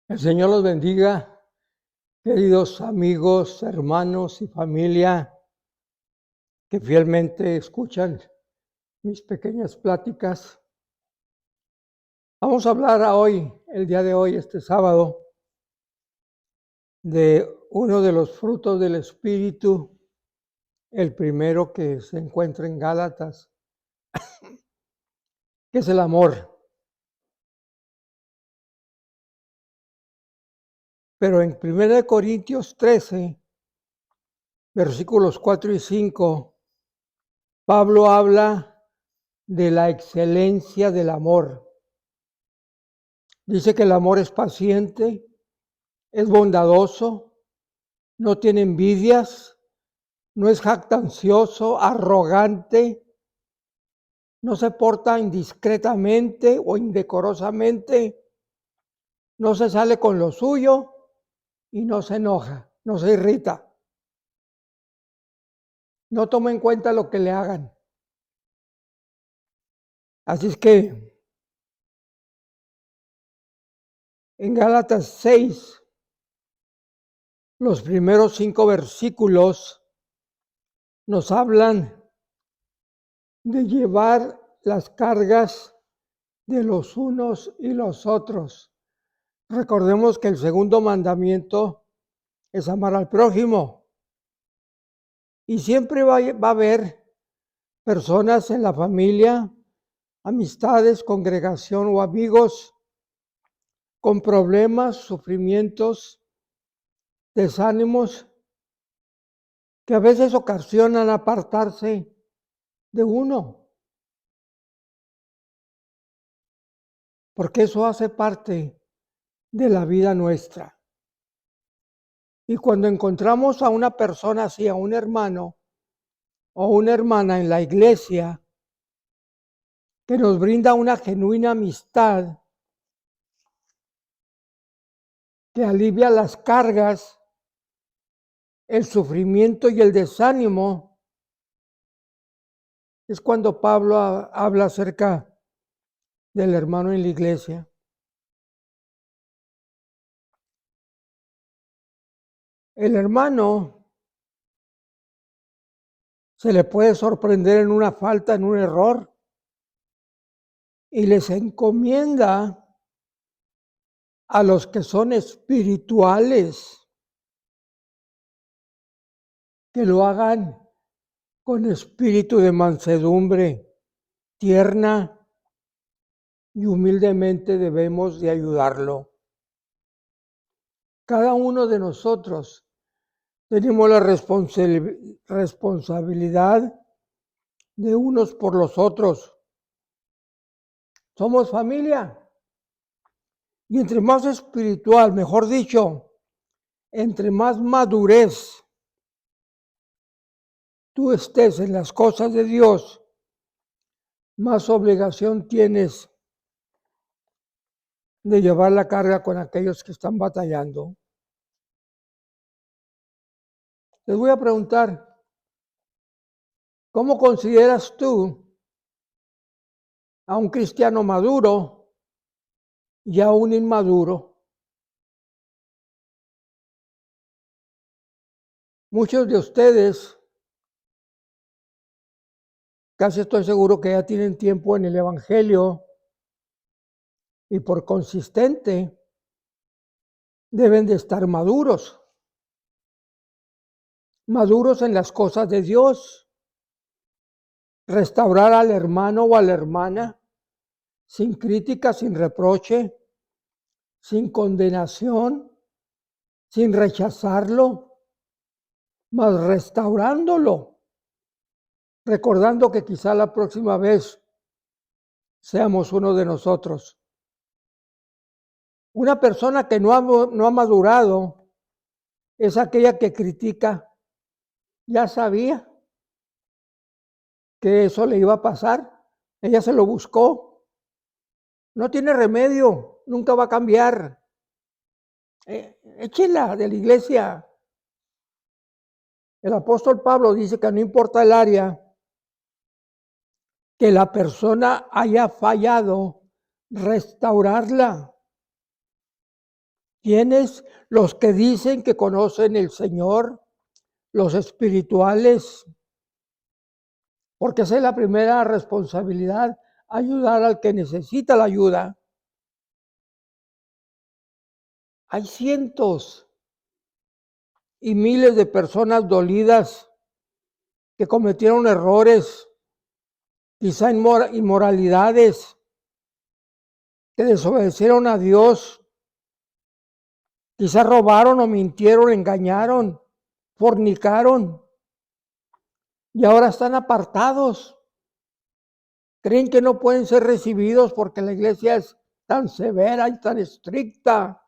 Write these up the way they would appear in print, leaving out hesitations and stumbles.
El Señor los bendiga, queridos amigos, hermanos y familia que fielmente escuchan mis pequeñas pláticas. Vamos a hablar hoy, el día de hoy, este sábado, de uno de los frutos del Espíritu, el primero que se encuentra en Gálatas, que es el amor. Pero en 1 Corintios 13, versículos 4 y 5, Pablo habla de la excelencia del amor. Dice que el amor es paciente, es bondadoso, no tiene envidias, no es jactancioso, arrogante, no se porta indiscretamente o indecorosamente, no se sale con lo suyo y no se enoja, no se irrita, no toma en cuenta lo que le hagan. Así es que en Gálatas 6, los primeros 5 versículos nos hablan de llevar las cargas de los unos y los otros. Recordemos que el segundo mandamiento es amar al prójimo. Y siempre va a haber personas en la familia, amistades, congregación o amigos con problemas, sufrimientos, desánimos que a veces ocasionan apartarse de uno. Porque eso hace parte de la vida nuestra. Y cuando encontramos a una persona así, a un hermano o una hermana en la iglesia, que nos brinda una genuina amistad, que alivia las cargas, el sufrimiento y el desánimo, es cuando Pablo habla acerca del hermano en la iglesia. El hermano se le puede sorprender en una falta, en un error, y les encomienda a los que son espirituales que lo hagan con espíritu de mansedumbre, tierna y humildemente debemos de ayudarlo. Cada uno de nosotros tenemos la responsabilidad de unos por los otros. Somos familia. Y entre más espiritual, mejor dicho, entre más madurez tú estés en las cosas de Dios, más obligación tienes de llevar la carga con aquellos que están batallando. Les voy a preguntar, ¿cómo consideras tú a un cristiano maduro y a un inmaduro? Muchos de ustedes, casi estoy seguro que ya tienen tiempo en el Evangelio y por consistente deben de estar maduros en las cosas de Dios, restaurar al hermano o a la hermana sin crítica, sin reproche, sin condenación, sin rechazarlo, mas restaurándolo, recordando que quizá la próxima vez seamos uno de nosotros. Una persona que no ha madurado es aquella que critica. Ya sabía que eso le iba a pasar. Ella se lo buscó. No tiene remedio, nunca va a cambiar. Échela de la iglesia. El apóstol Pablo dice que no importa el área que la persona haya fallado, restaurarla. ¿Quiénes? Los que dicen que conocen el Señor, los espirituales, porque esa es la primera responsabilidad, ayudar al que necesita la ayuda. Hay cientos y miles de personas dolidas que cometieron errores, quizá inmoralidades, que desobedecieron a Dios, quizá robaron o mintieron, engañaron, fornicaron y ahora están apartados. Creen que no pueden ser recibidos porque la iglesia es tan severa y tan estricta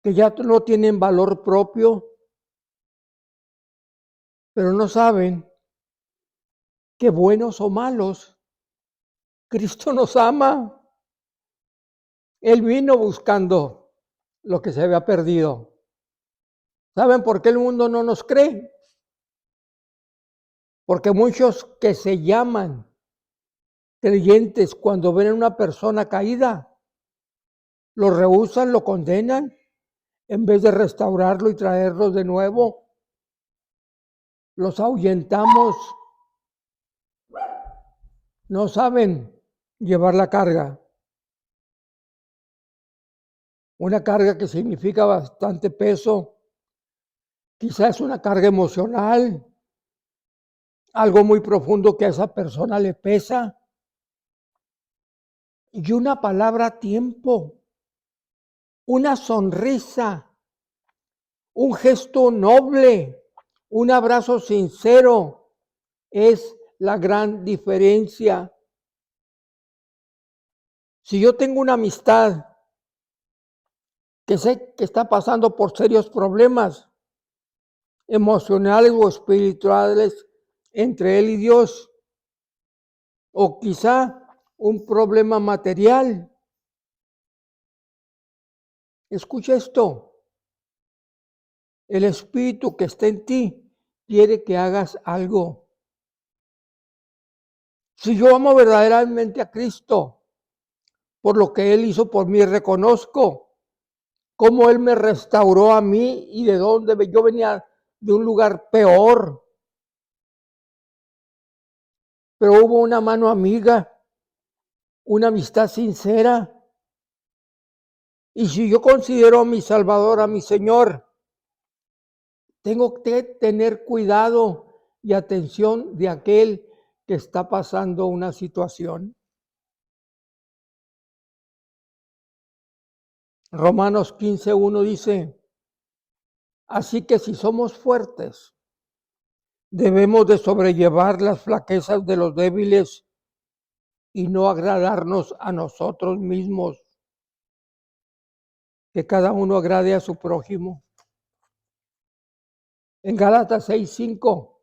que ya no tienen valor propio, pero no saben que buenos o malos, Cristo nos ama. Él vino buscando lo que se había perdido. ¿Saben por qué el mundo no nos cree? Porque muchos que se llaman creyentes, cuando ven a una persona caída, lo rehúsan, lo condenan, en vez de restaurarlo y traerlos de nuevo. Los ahuyentamos. No saben llevar la carga. Una carga que significa bastante peso. Quizás una carga emocional, algo muy profundo que a esa persona le pesa. Y una palabra a tiempo, una sonrisa, un gesto noble, un abrazo sincero es la gran diferencia. Si yo tengo una amistad que sé que está pasando por serios problemas emocionales o espirituales entre él y Dios, o quizá un problema material, escucha esto. El Espíritu que está en ti quiere que hagas algo. Si yo amo verdaderamente a Cristo, por lo que Él hizo por mí, reconozco cómo Él me restauró a mí y de dónde yo venía, de un lugar peor. Pero hubo una mano amiga, una amistad sincera. Y si yo considero a mi Salvador, a mi Señor, tengo que tener cuidado y atención de aquel que está pasando una situación. Romanos 15:1 dice, así que si somos fuertes, debemos de sobrellevar las flaquezas de los débiles y no agradarnos a nosotros mismos, que cada uno agrade a su prójimo. En Gálatas 6:5,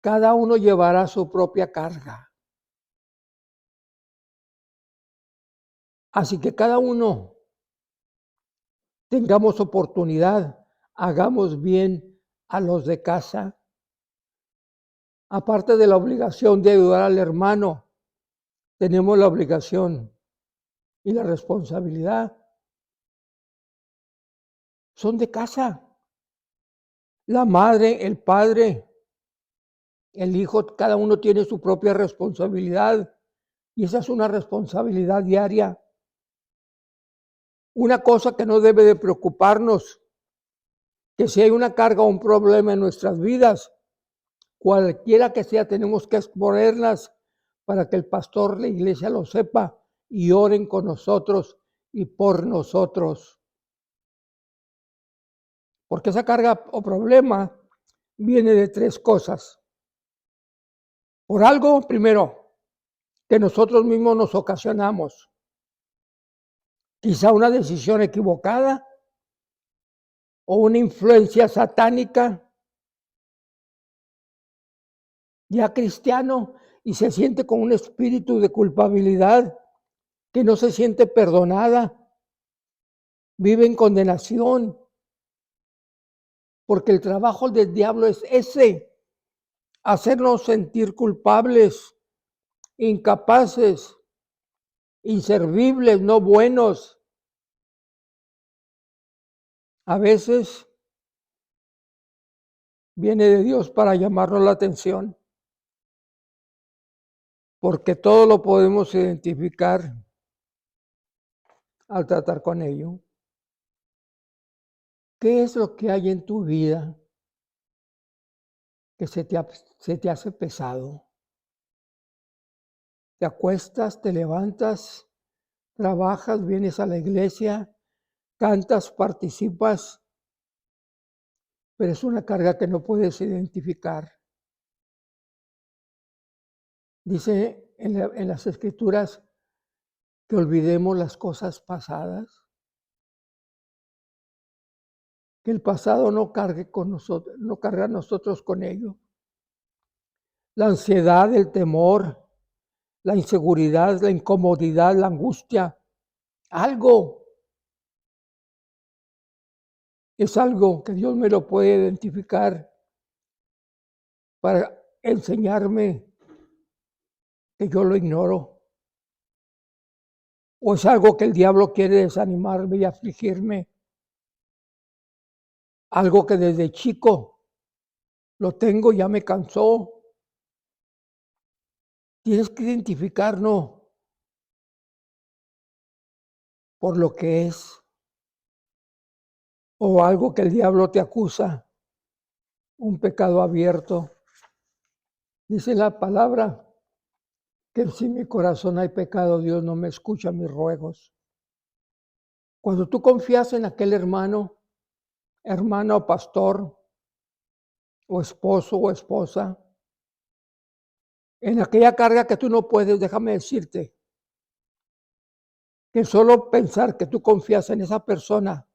cada uno llevará su propia carga. Así que cada uno tengamos oportunidad, hagamos bien a los de casa. Aparte de la obligación de ayudar al hermano, tenemos la obligación y la responsabilidad. Son de casa. La madre, el padre, el hijo, cada uno tiene su propia responsabilidad y esa es una responsabilidad diaria. Una cosa que no debe de preocuparnos, que si hay una carga o un problema en nuestras vidas, cualquiera que sea, tenemos que exponerlas para que el pastor, la iglesia lo sepa y oren con nosotros y por nosotros. Porque esa carga o problema viene de tres cosas. Por algo, primero, que nosotros mismos nos ocasionamos. Quizá una decisión equivocada o una influencia satánica, ya cristiano, y se siente con un espíritu de culpabilidad, que no se siente perdonada, vive en condenación, porque el trabajo del diablo es ese, hacernos sentir culpables, incapaces, inservibles, no buenos. A veces viene de Dios para llamarnos la atención, porque todo lo podemos identificar al tratar con ello. ¿Qué es lo que hay en tu vida que se te hace pesado? Te acuestas, te levantas, trabajas, vienes a la iglesia, cantas, participas, pero es una carga que no puedes identificar. Dice en las Escrituras que olvidemos las cosas pasadas, que el pasado no cargue con nosotros, no cargue a nosotros con ello. La ansiedad, el temor, la inseguridad, la incomodidad, la angustia, algo. Es algo que Dios me lo puede identificar para enseñarme que yo lo ignoro. O es algo que el diablo quiere desanimarme y afligirme. Algo que desde chico lo tengo, ya me cansó. Tienes que identificarnos por lo que es. O algo que el diablo te acusa. Un pecado abierto. Dice la palabra que si en mi corazón hay pecado, Dios no me escucha mis ruegos. Cuando tú confías en aquel hermano, hermana o pastor, o esposo o esposa, en aquella carga que tú no puedes, déjame decirte que solo pensar que tú confías en esa persona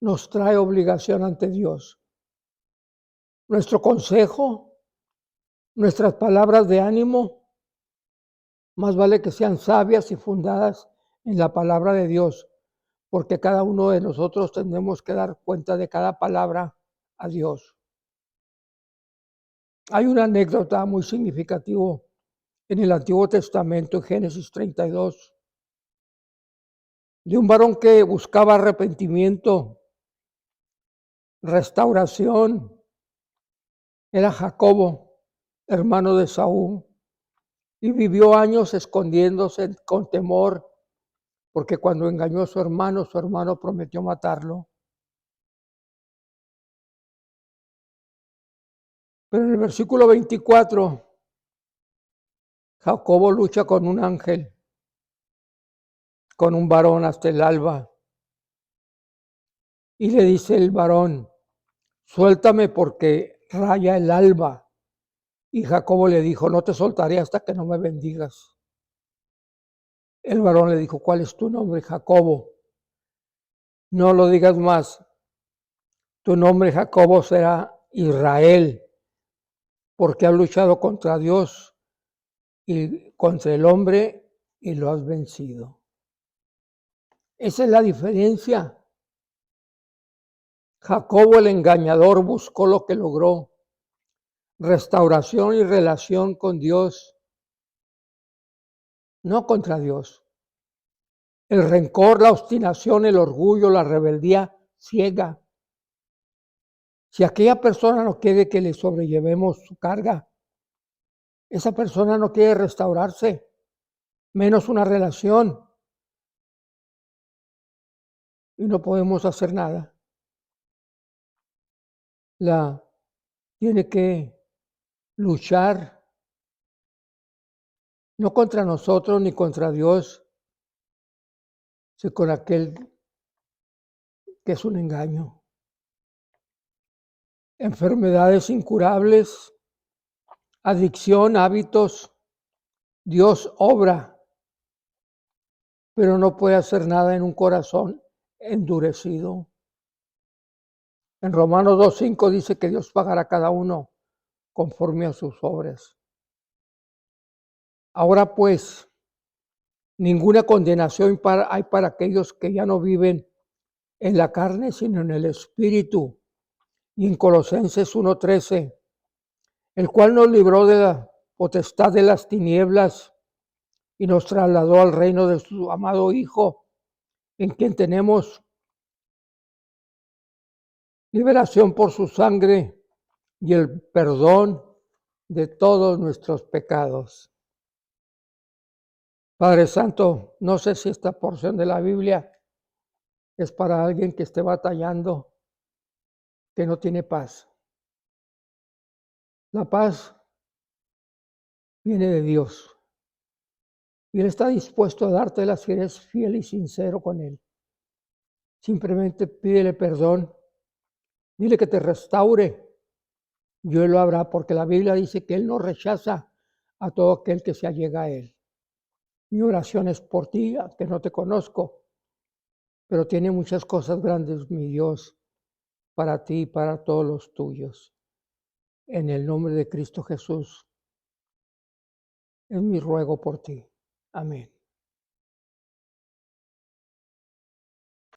nos trae obligación ante Dios. Nuestro consejo, nuestras palabras de ánimo, más vale que sean sabias y fundadas en la palabra de Dios, porque cada uno de nosotros tenemos que dar cuenta de cada palabra a Dios. Hay una anécdota muy significativa en el Antiguo Testamento, en Génesis 32, de un varón que buscaba arrepentimiento, restauración. Era Jacobo, hermano de Saúl, y vivió años escondiéndose con temor, porque cuando engañó a su hermano prometió matarlo. Pero en el versículo 24, Jacobo lucha con un ángel, con un varón hasta el alba. Y le dice el varón, suéltame porque raya el alba. Y Jacobo le dijo, no te soltaré hasta que no me bendigas. El varón le dijo, ¿cuál es tu nombre, Jacobo? No lo digas más. Tu nombre, Jacobo, será Israel, porque has luchado contra Dios y contra el hombre y lo has vencido. Esa es la diferencia. Jacobo el engañador buscó lo que logró, restauración y relación con Dios, no contra Dios. El rencor, la obstinación, el orgullo, la rebeldía ciega. Si aquella persona no quiere que le sobrellevemos su carga, esa persona no quiere restaurarse, menos una relación. Y no podemos hacer nada. Tiene que luchar, no contra nosotros ni contra Dios, sino con aquel que es un engaño. Enfermedades incurables, adicción, hábitos. Dios obra, pero no puede hacer nada en un corazón endurecido. En Romanos 2:5 dice que Dios pagará a cada uno conforme a sus obras. Ahora pues, ninguna condenación hay para aquellos que ya no viven en la carne, sino en el Espíritu. Y en Colosenses 1:13, el cual nos libró de la potestad de las tinieblas y nos trasladó al reino de su amado Hijo, en quien tenemos liberación por su sangre y el perdón de todos nuestros pecados. Padre Santo, no sé si esta porción de la Biblia es para alguien que esté batallando, que no tiene paz. La paz viene de Dios y Él está dispuesto a dártela si eres fiel y sincero con Él. Simplemente pídele perdón, dile que te restaure y Él lo hará, porque la Biblia dice que Él no rechaza a todo aquel que se allega a Él. Mi oración es por ti, que no te conozco, pero tiene muchas cosas grandes, mi Dios, para ti y para todos los tuyos. En el nombre de Cristo Jesús, es mi ruego por ti. Amén.